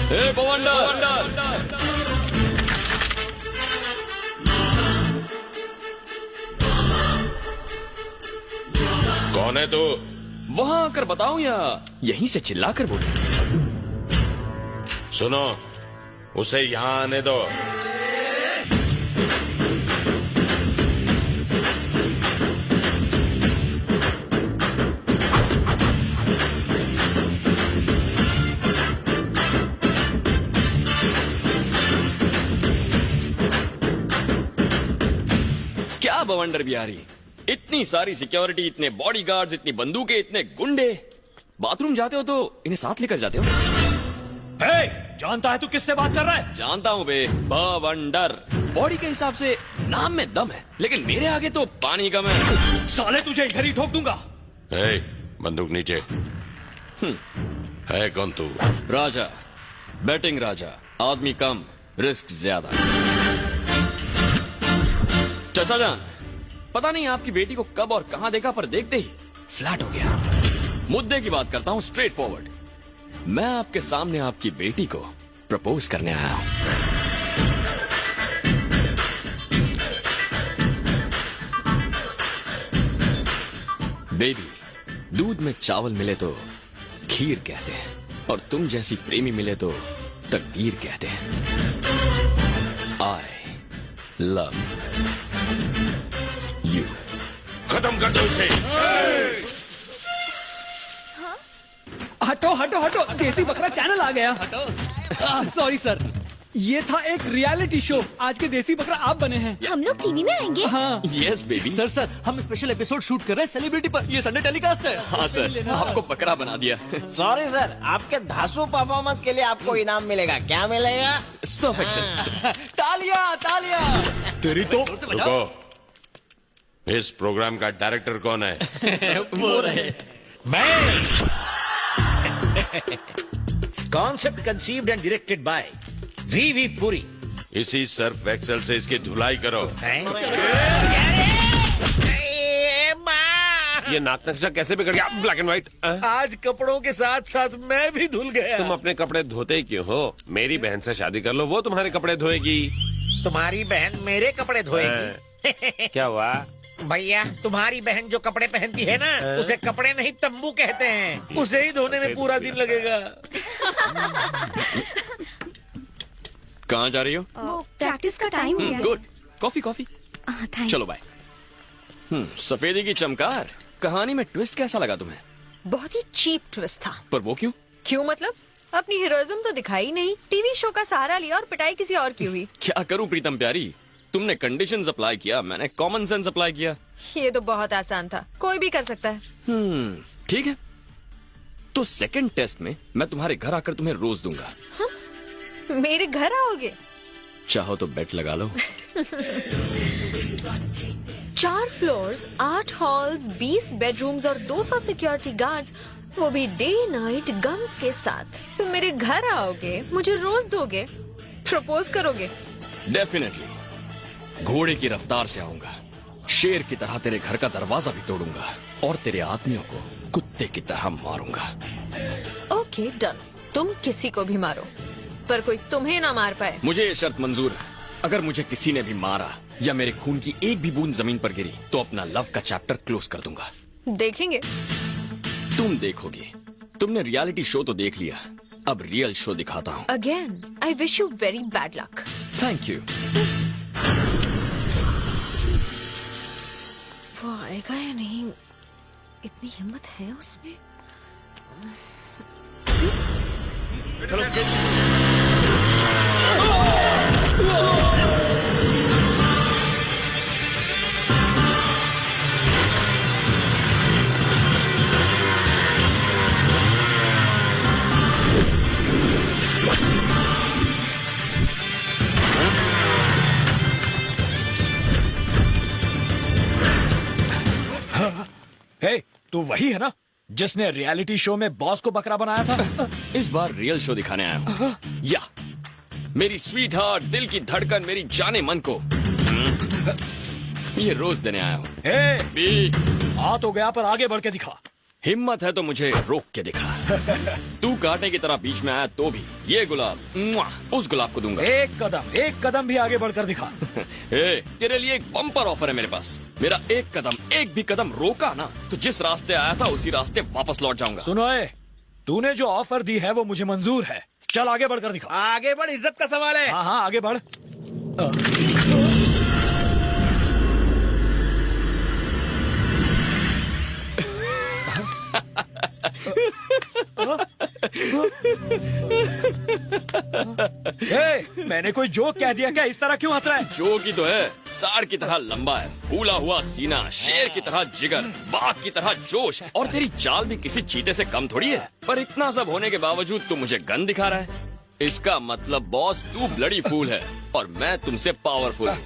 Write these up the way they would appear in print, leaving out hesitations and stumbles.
हे बवंडर, कौन है तू? वहां आकर बताऊं या यहीं से चिल्लाकर बोलूं? सुनो, उसे यहां आने दो। क्या बवंडर बिहारी, इतनी सारी सिक्योरिटी, इतने बॉडीगार्ड्स, इतनी बंदूकें, इतने गुंडे, बाथरूम जाते हो तो इन्हें साथ लेकर जाते हो? जानता है तू किससे बात कर रहा है? जानता हूं बे, बवंडर। बॉडी के हिसाब से नाम में दम है, लेकिन मेरे आगे तो पानी कम है। साले तुझे इधर ही ठोक दूंगा। हे, बंदूक नीचे। है कौन तू? राजा, बैटिंग राजा, आदमी कम, रिस्क ज्यादा। चाचा जान, पता नहीं आपकी बेटी को कब और कहां देखा, पर देखते ही फ्लैट हो गया। मुद्दे की बात करता हूं, स्ट्रेट फॉरवर्ड। मैं आपके सामने आपकी बेटी को प्रपोज करने आया हूं। बेबी, दूध में चावल मिले तो खीर कहते हैं, और तुम जैसी प्रेमी मिले तो तकदीर कहते हैं। I love you. खत्म कर दो इसे। हटो हटो हटो, देसी बकरा चैनल आ गया। सॉरी सर, ये था एक रियलिटी शो। आज के देसी बकरा आप बने हैं। हम लोग टीवी में आएंगे। हाँ यस बेबी। सर हम स्पेशल एपिसोड शूट कर रहे हैं सेलिब्रिटी पर। ये संडे टेलीकास्ट है। हाँ सर, आपको बकरा बना दिया। सॉरी सर, आपके धांसू परफॉर्मेंस के लिए आपको इनाम मिलेगा। क्या मिलेगा? Surf Excel. तालियां तालियां। तेरी तो रुको, इस प्रोग्राम का डायरेक्टर कौन है? वो रहे। Concept conceived and directed by V.V. Puri. इसी सर्फ एक्सेल से इसकी धुलाई करो। ये नाक नक्शा कैसे बिगड़ गया? Black and white. आज कपड़ों के साथ साथ मैं भी धुल गया। तुम अपने कपड़े धोते क्यों हो? मेरी बहन से शादी कर लो, वो तुम्हारे कपड़े धोएगी। तुम्हारी बहन मेरे कपड़े धोएगी। क्या हुआ? भैया, तुम्हारी बहन जो कपड़े पहनती है ना, उसे कपड़े नहीं तंबू कहते हैं। उसे ही धोने में पूरा दिन लगेगा। कहाँ जा रही हो? प्रैक्टिस का टाइम हो गया। गुड। Coffee coffee. थैंक्स। चलो बाय। सफेदी की चमकार, कहानी में ट्विस्ट कैसा लगा तुम्हें? बहुत ही चीप ट्विस्ट था। पर वो क्यों? क्यों मतलब? अपनी हीरोइज्म तो दिखाई नहीं, टीवी शो का सहारा लिया और पिटाई किसी और की हुई। क्या करूं प्रीतम प्यारी, तुमने कंडीशंस अप्लाई किया, मैंने कॉमन सेंस अप्लाई किया। ये तो बहुत आसान था, कोई भी कर सकता है। ठीक है, तो सेकंड टेस्ट में मैं तुम्हारे घर आकर तुम्हें रोज दूंगा। मेरे घर आओगे? चाहो तो बेट लगा लो। 4 फ्लोर्स, 8 हॉल्स, 20 बेडरूम्स और 200 सिक्योरिटी गार्ड्स, वो भी डे नाइट गन्स के साथ। तुम मेरे घर आओगे, मुझे रोज दोगे, प्रपोज करोगे? डेफिनेटली। घोड़े की रफ्तार से आऊंगा, शेर की तरह तेरे घर का दरवाजा भी तोड़ूंगा और तेरे आदमियों को कुत्ते की तरह मारूंगा। ओके डन, तुम किसी को भी मारो, पर कोई तुम्हें ना मार पाए। मुझे ये शर्त मंजूर है, अगर मुझे किसी ने भी मारा या मेरे खून की एक भी बूंद जमीन पर गिरी तो अपना लव का चैप्टर क्लोज कर दूंगा। देखेंगे। तुम देखोगे। तुमने रियलिटी शो तो देख लिया, अब रियल शो दिखाता हूँ। Again I wish you very bad luck. Thank you. वो आएगा या नहीं? इतनी हिम्मत है उसमें? हे, तू वही है ना जिसने रियलिटी शो में बॉस को बकरा बनाया था? इस बार रियल शो दिखाने आया हूँ। या मेरी स्वीट हार्ट, दिल की धड़कन, मेरी जाने मन को ये रोज देने आया हूँ। हे, बी आ तो गया, पर आगे बढ़ के दिखा। हिम्मत है तो मुझे रोक के दिखा। तू कांटे की तरह बीच में आया तो भी ये गुलाब मुआ, उस गुलाब को दूंगा। एक कदम भी आगे बढ़कर दिखा। ए, तेरे लिए एक बम्पर ऑफर है मेरे पास। मेरा एक भी कदम रोका ना तो जिस रास्ते आया था उसी रास्ते वापस लौट जाऊंगा। सुनो ए, तूने जो ऑफर दी है वो मुझे मंजूर है। चल आगे बढ़कर दिखा। आगे बढ़, इज्जत का सवाल है। हाँ आगे बढ़। मैंने कोई जोक कह दिया क्या? इस तरह क्यों हंस रहा है? जोक ही तो है। ताड़ की तरह लंबा है, फूला हुआ सीना, शेर की तरह जिगर, बाघ की तरह जोश, और तेरी चाल भी किसी चीते से कम थोड़ी है। पर इतना सब होने के बावजूद तू मुझे गन दिखा रहा है। इसका मतलब बॉस तू ब्लडी फूल है और मैं तुमसे पावरफुल हूँ।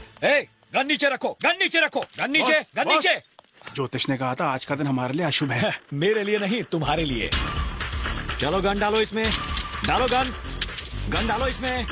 गन नीचे रखो, गन नीचे रखो, गन नीचे, गन नीचे। ज्योतिष ने कहा था आज का दिन हमारे लिए अशुभ है। मेरे लिए नहीं, तुम्हारे लिए। चलो गन डालो इसमें, डालो गन, गन डालो इसमें।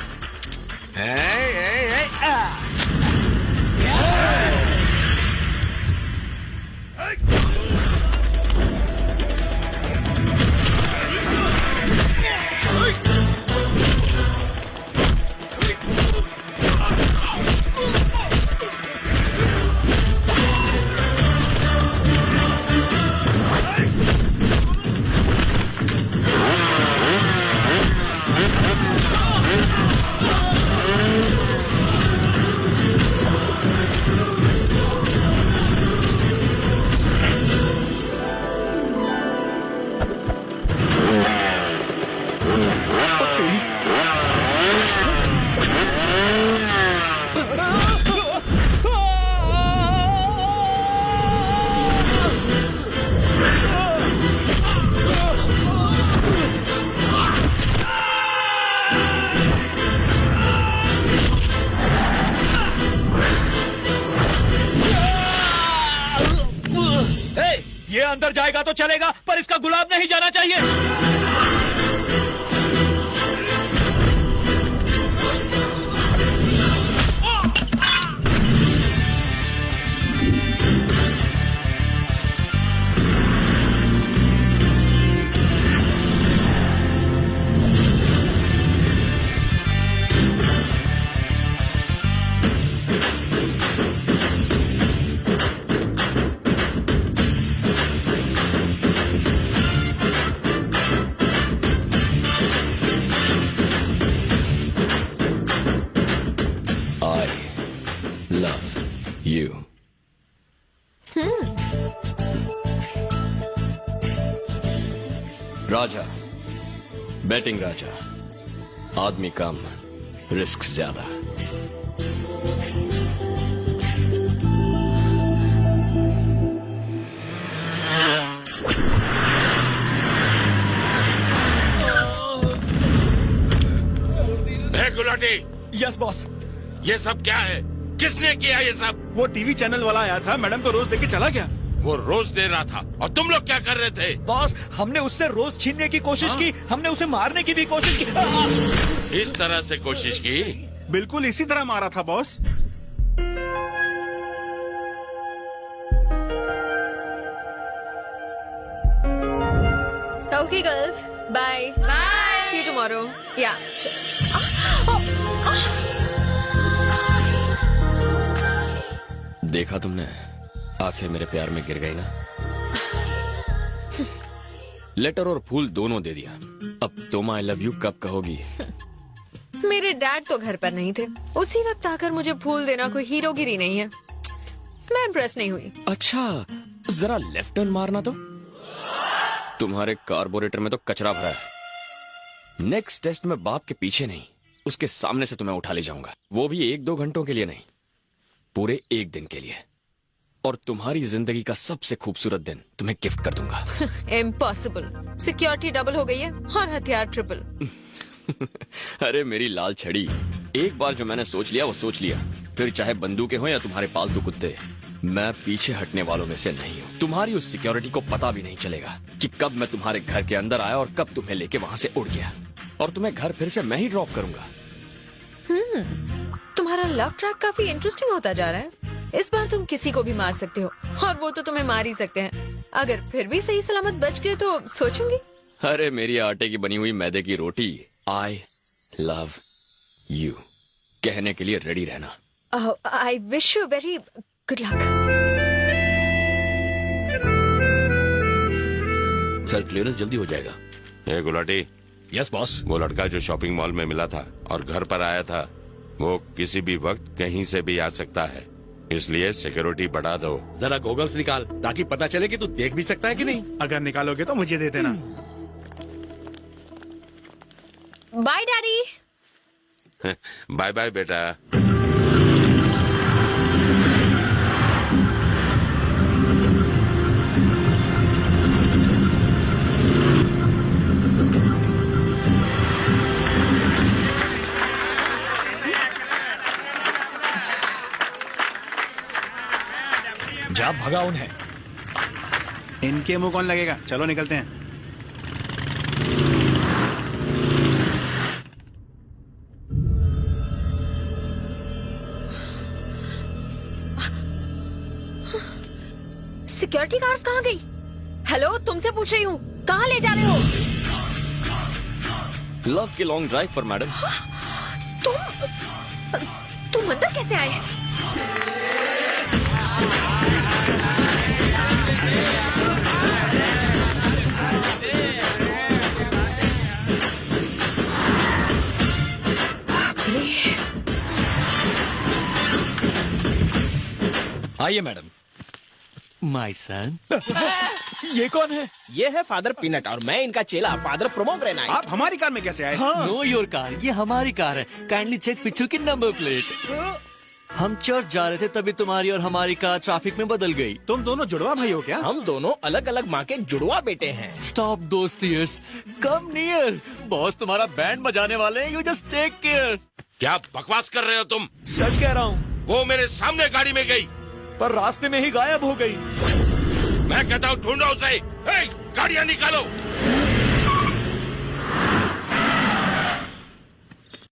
ये अंदर जाएगा तो चलेगा, पर इसका गुलाब नहीं जाना चाहिए। राजा, बैटिंग राजा, आदमी कम, रिस्क ज्यादा। गुलाटी। Yes boss. ये सब क्या है? किसने किया ये सब? वो टीवी चैनल वाला आया था, मैडम को रोज देके चला गया। वो रोज दे रहा था और तुम लोग क्या कर रहे थे? बॉस, हमने उससे रोज छीनने की कोशिश की, हमने उसे मारने की भी कोशिश की। इस तरह से कोशिश की? बिल्कुल इसी तरह मारा था boss. Okay, girls. Bye. Bye. See you tomorrow. Yeah. देखा तुमने, आंखें मेरे प्यार में गिर गई ना। लेटर और फूल दोनों दे दिया। अब तुम आई लव यू कब कहोगी? मेरे डैड तो घर पर नहीं थे, उसी वक्त आकर मुझे फूल देना कोई हीरोगिरी नहीं है। मैं इम्प्रेस नहीं हुई। अच्छा, जरा लेफ्ट टर्न मारना तो। तुम्हारे कार्बोरेटर में तो कचरा भरा है। नेक्स्ट टेस्ट में बाप के पीछे नहीं, उसके सामने से तुम्हें उठा ले जाऊंगा। वो भी 1-2 घंटों के लिए नहीं, पूरे 1 दिन के लिए। और तुम्हारी जिंदगी का सबसे खूबसूरत दिन तुम्हें गिफ्ट कर दूंगा। इम्पॉसिबल। सिक्योरिटी डबल हो गई है और हथियार ट्रिपल। अरे मेरी लाल छड़ी, एक बार जो मैंने सोच लिया वो सोच लिया। फिर चाहे बंदूकें हो या तुम्हारे पालतू कुत्ते, मैं पीछे हटने वालों में से नहीं हूँ। तुम्हारी उस सिक्योरिटी को पता भी नहीं चलेगा कि कब मैं तुम्हारे घर के अंदर आया और कब तुम्हें लेके वहाँ से उड़ गया। और तुम्हें घर फिर से मैं ही ड्रॉप करूंगा। तुम्हारा लव ट्रैक काफी इंटरेस्टिंग होता जा रहा है। इस बार तुम किसी को भी मार सकते हो और वो तो तुम्हें मार ही सकते हैं। अगर फिर भी सही सलामत बच गए तो सोचूंगी। अरे मेरी आटे की बनी हुई मैदे की रोटी, आई लव यू कहने के लिए रेडी रहना। I wish you very good luck. Sir clearance जल्दी हो जाएगा। ए गुलाटी, यस बॉस। वो लड़का जो शॉपिंग मॉल में मिला था और घर पर आया था, वो किसी भी वक्त कहीं से भी आ सकता है, इसलिए सिक्योरिटी बढ़ा दो। जरा गॉगल्स निकाल ताकि पता चले कि तू देख भी सकता है कि नहीं। अगर निकालोगे तो मुझे दे देना। Bye daddy. बाय बाय बेटा। जा भगा उन्हें। इनके मुंह कौन लगेगा, चलो निकलते हैं। सिक्योरिटी गार्ड्स कहाँ गई? हेलो, तुमसे पूछ रही हूँ, कहाँ ले जा रहे हो? लव के लॉन्ग ड्राइव पर मैडम। तुम अंदर कैसे आए? आइए मैडम। My son. ये कौन है? ये है फादर पीनट और मैं इनका चेला फादर प्रोमोग्रेनाइट। आप हमारी कार में कैसे आए? नो योर कार, ये हमारी कार है। काइंडली चेक पीछे की नंबर प्लेट। हम चर्च जा रहे थे तभी तुम्हारी और हमारी कार ट्रैफिक में बदल गई। तुम दोनों जुड़वा भाई हो क्या? हम दोनों अलग अलग माँ के जुड़वा बेटे हैं। स्टॉप दोस टीयर्स, कम नियर। बॉस तुम्हारा बैंड बजाने वाले हैं, यू जस्ट टेक केयर। क्या बकवास कर रहे हो तुम? सच कह रहा हूँ। वो मेरे सामने गाड़ी में गई, पर रास्ते में ही गायब हो गई। मैं कहता हूँ ढूंढो उसे। हे, गाड़ियाँ निकालो।